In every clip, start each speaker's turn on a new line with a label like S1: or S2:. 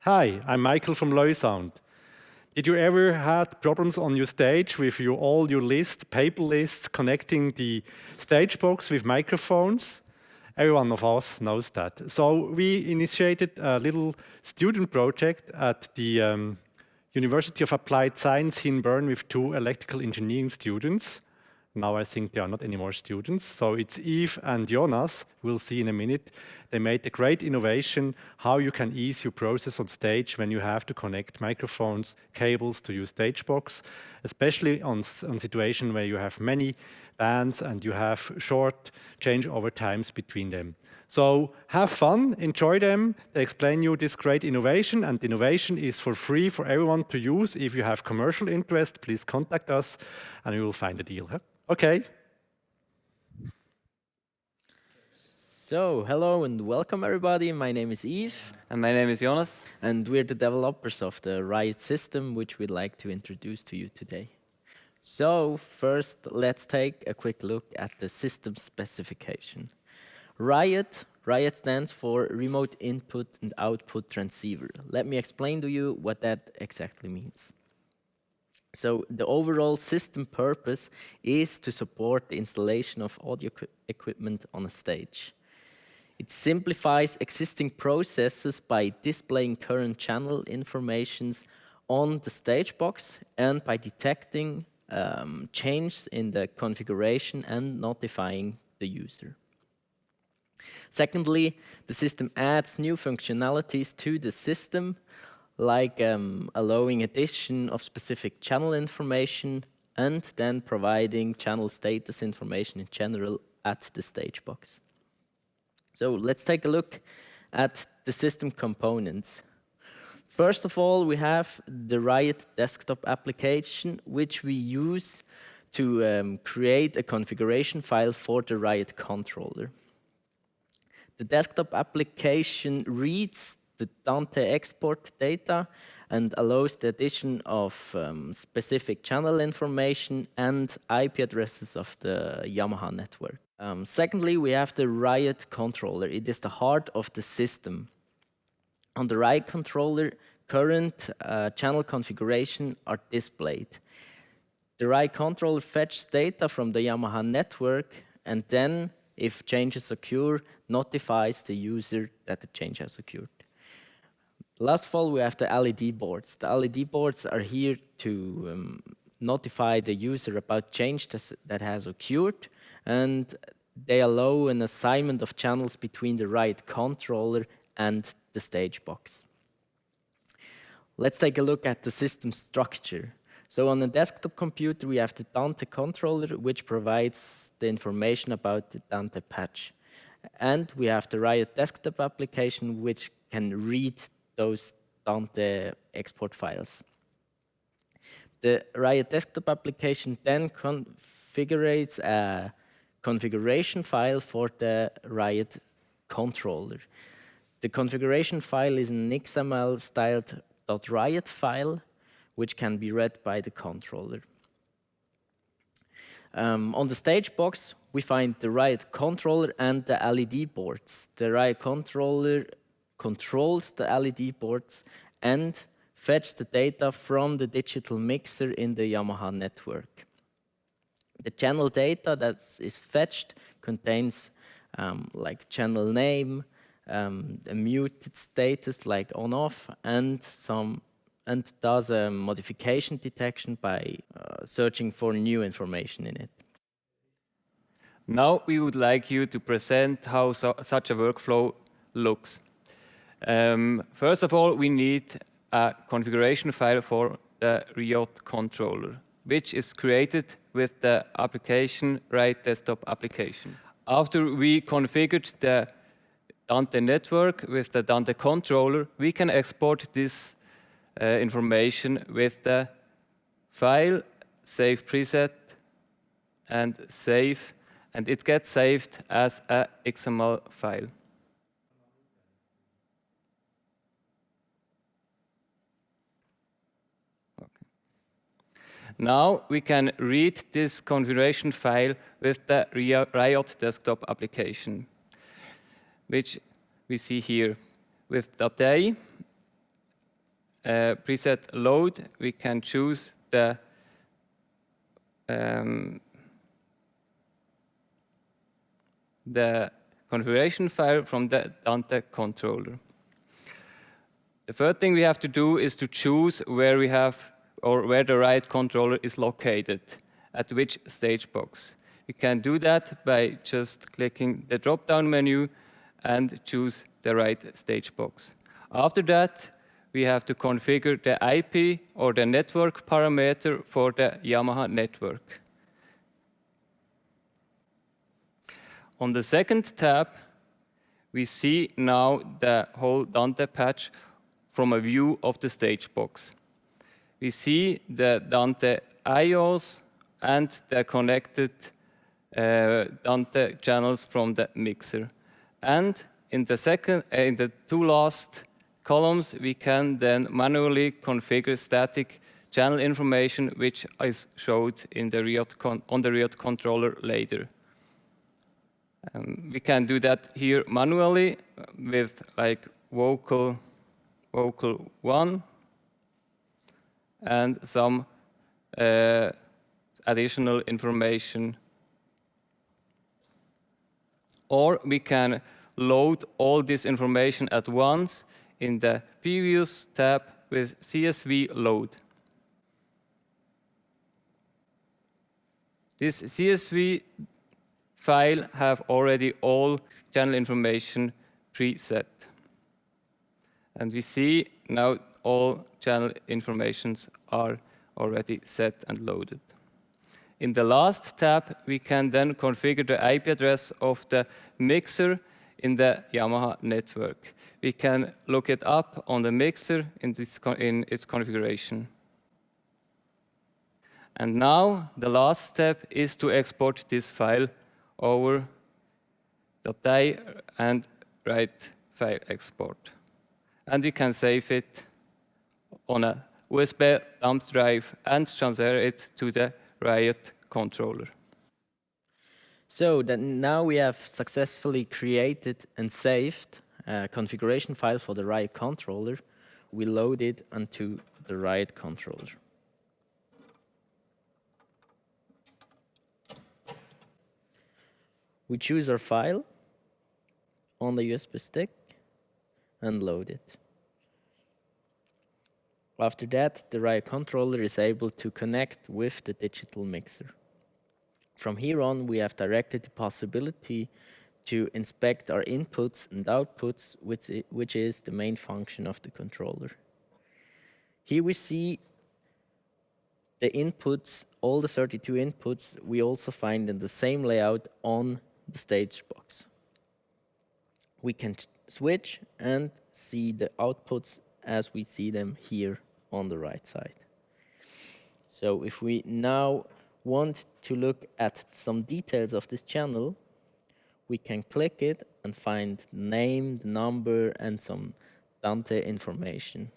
S1: Hi, I'm Michael from Sound. Did you ever had problems on your stage with all your paper lists, connecting the stage box with microphones? Every one of us knows that. So we initiated a little student project at the University of Applied Science in Bern with 2 electrical engineering students. Now I think they are not anymore students. So it's Yves and Jonas. We'll see in a minute. They made a great innovation how you can ease your process on stage when you have to connect microphones, cables to your stage box, especially on situation where you have many bands and you have short changeover times between them. So have fun, enjoy them. They explain you this great innovation, and innovation is for free for everyone to use. If you have commercial interest, please contact us and we will find a deal. Huh? Okay.
S2: So, hello and welcome everybody. My name is Yves.
S3: And my name is Jonas.
S2: And we're the developers of the RIOT system, which we'd like to introduce to you today. So, first, let's take a quick look at the system specification. RIOT stands for Remote Input and Output Transceiver. Let me explain to you what that exactly means. So the overall system purpose is to support the installation of audio equipment on a stage. It simplifies existing processes by displaying current channel informations on the stage box and by detecting changes in the configuration and notifying the user. Secondly, the system adds new functionalities to the system, like allowing addition of specific channel information and then providing channel status information in general at the stage box. So let's take a look at the system components. First of all, we have the RIOT desktop application, which we use to create a configuration file for the RIOT controller. The desktop application reads the Dante export data and allows the addition of specific channel information and IP addresses of the Yamaha network. Secondly, we have the RIOT controller. It is the heart of the system. On the RIOT controller, current channel configuration are displayed. The RIOT controller fetches data from the Yamaha network and then, if changes occur, notifies the user that the change has occurred. Last of all, we have the LED boards. The LED boards are here to notify the user about change that has occurred, and they allow an assignment of channels between the RIOT controller and the stage box. Let's take a look at the system structure. So on a desktop computer, we have the Dante controller, which provides the information about the Dante patch. And we have the RIOT desktop application, which can read those Dante export files. The RIOT desktop application then configures a configuration file for the RIOT controller. The configuration file is an XML-styled .riot file, which can be read by the controller. On the stage box, we find the RIOT controller and the LED boards. The RIOT controller controls the LED boards and fetches the data from the digital mixer in the Yamaha network. The channel data that is fetched contains like channel name, a muted status like on-off, and does a modification detection by searching for new information in it.
S3: Now we would like you to present how such a workflow looks. First of all, we need a configuration file for the RIOT controller, which is created with the application RIOT desktop application. After we configured the Dante network with the Dante controller, we can export this information with the file, save preset, and save, and it gets saved as a XML file. Now we can read this configuration file with the RIOT desktop application, which we see here with Datei preset load, we can choose the configuration file from the Dante controller. The third thing we have to do is to choose where we have or where the RIOT controller is located, at which stage box. We can do that by just clicking the drop-down menu and choose the right stage box. After that, we have to configure the IP or the network parameter for the Yamaha network. On the second tab, we see now the whole Dante patch from a view of the stage box. We see the Dante IOs and the connected Dante channels from the mixer. And in the two last columns, we can then manually configure static channel information, which is showed in the on the RIOT controller later. We can do that here manually with like vocal 1 and some additional information. Or we can load all this information at once in the previous tab with CSV load. This CSV file have already all channel information preset. And we see now all channel informations are already set and loaded. In the last tab, we can then configure the IP address of the mixer in the Yamaha network. We can look it up on the mixer in its configuration. And now the last step is to export this file over Datei and write file export. And we can save it on a USB thumb drive and transfer it to the RIOT controller.
S2: So then now we have successfully created and saved a configuration file for the RIOT controller. We load it onto the RIOT controller. We choose our file on the USB stick and load it. After that, the RIOT controller is able to connect with the digital mixer. From here on, we have directly the possibility to inspect our inputs and outputs, which is the main function of the controller. Here we see the inputs, all the 32 inputs, we also find in the same layout on the stage box. We can switch and see the outputs as we see them here on the right side. So if we now want to look at some details of this channel, we can click it and find the name, the number, and some Dante information.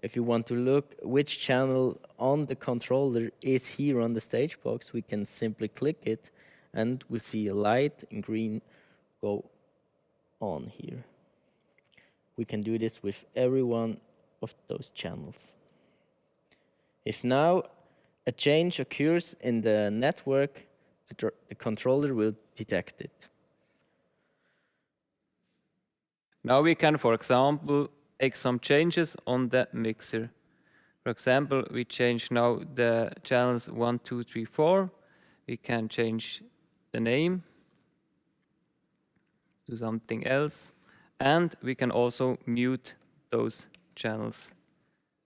S2: If you want to look which channel on the controller is here on the stage box, we can simply click it and we'll see a light in green go on here. We can do this with every one of those channels. If now a change occurs in the network, the controller will detect it.
S3: Now we can, for example, make some changes on the mixer. For example, we change now the channels 1, 2, 3, 4. We can change the name, do something else, and we can also mute those channels.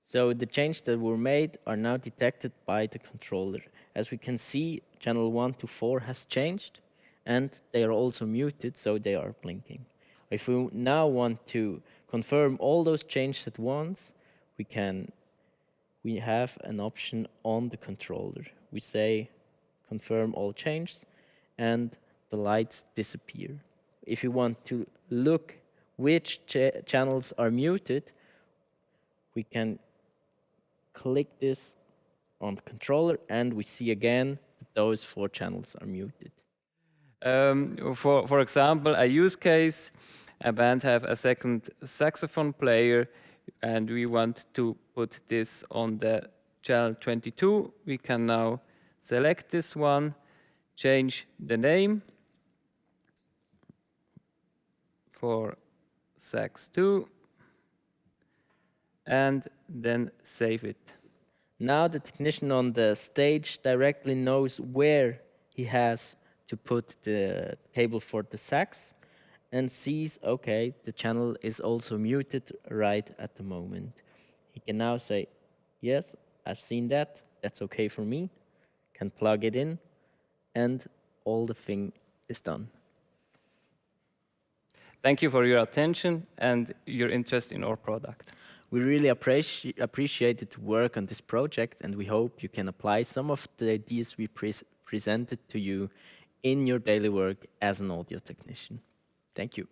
S2: So the changes that were made are now detected by the controller. As we can see, channel 1 to 4 has changed, and they are also muted, so they are blinking. If we now want to confirm all those changes at once, we have an option on the controller. We say confirm all changes, and the lights disappear. If you want to look which channels are muted, we can click this on the controller and we see again that those 4 channels are muted.
S3: For example, a use case, a band have a second saxophone player. and we want to put this on the channel 22, we can now select this one, change the name for SAX2, and then save it.
S2: Now the technician on the stage directly knows where he has to put the cable for the sax and sees, okay, the channel is also muted right at the moment. He can now say, yes, I've seen that, that's okay for me, can plug it in, and all the thing is done.
S3: Thank you for your attention and your interest in our product.
S2: We really appreciated to work on this project, and we hope you can apply some of the ideas we presented to you in your daily work as an audio technician. Thank you.